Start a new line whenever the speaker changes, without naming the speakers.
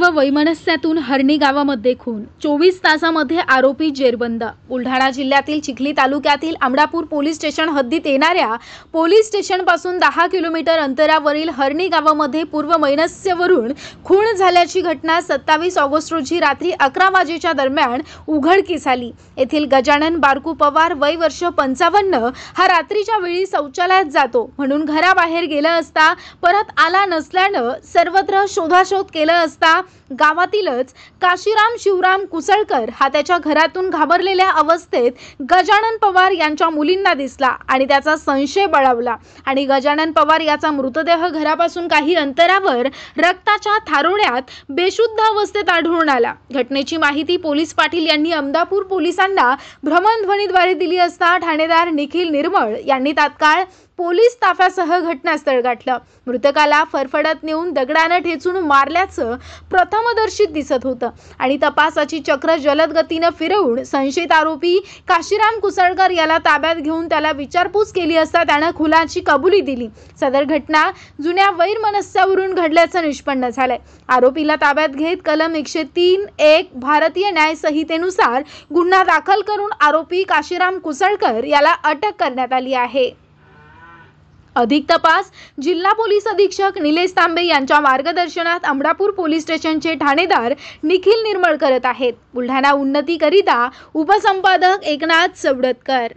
वैमनस्यातून हरणी गावामध्ये खून, 24 तासामध्ये आरोपी जेरबंद। बुलढाणा जिल्ह्यातील चिखली तालुक्यातील अमडापूर पोलीस स्टेशन हद्दीत येणाऱ्या पोलीस स्टेशनपासून 10 किलोमीटर अंतरावरील हरणी गावामध्ये पूर्व वैमनस्यावरून खून झाल्याची घटना 27 ऑगस्ट रोजी रात्री 11 वाजेच्या दरम्यान उघडकीस आली। येथील गजानन बारकू पवार वय वर्ष 55 हा रात्रीच्या वेळी शौचालयात जातो म्हणून घराबाहेर गेला असता परत आला नसल्याने सर्वत्र शोधाशोध केला असता गावातीलच काशीराम शिवराम कुसळकर हा त्याच्या घरातून घाबरलेल्या अवस्थेत गजानन पवार यांच्या मुलींना दिसला आणि त्याचा संशय बळावला आणि गजानन पवार याचा मृतदेह घरापासून काही अंतरावर रक्ताच्या थारोळ्यात बेशुद्ध अवस्थेत आढळून आला। घटनेची माहिती पोलीस पाटील यांनी अमडापूर पोलिसांना भ्रमणध्वनीद्वारे दिली असता ठाणेदार निखिल निर्मळ यांनी तात्काळ पोलीस ताफ्यासह घटनास्थळ गाठलं। मृतकाला फरफडत नेऊन दगडाने ठेचून मारल्याचं प्रथमदर्शीत दिसत होतं आणि तपासाची चक्र जलद गतीने फिरवून संशयित आरोपी काशीराम कुसळकर याला ताब्यात घेऊन त्याला विचारपूस केली असता त्याने खुलाची कबुली दिली। सदर घटना जुन्या वैरमनस्यावरून घडल्याचं निष्पन्न झालंय। आरोपीला ताब्यात घेत कलम 103(1) भारतीय न्याय संहितेनुसार गुन्हा दाखल करून आरोपी काशीराम कुसळकर याला अटक करण्यात आली आहे। अधिक तपास जिल्हा पोलीस अधीक्षक निलेश तांबे यांच्या मार्गदर्शनात अमडापूर पोलीस स्टेशनचे ठाणेदार निखिल निर्मळ करत आहेत। बुलढाणा उन्नतीकरिता उपसंपादक एकनाथ सवडतकर।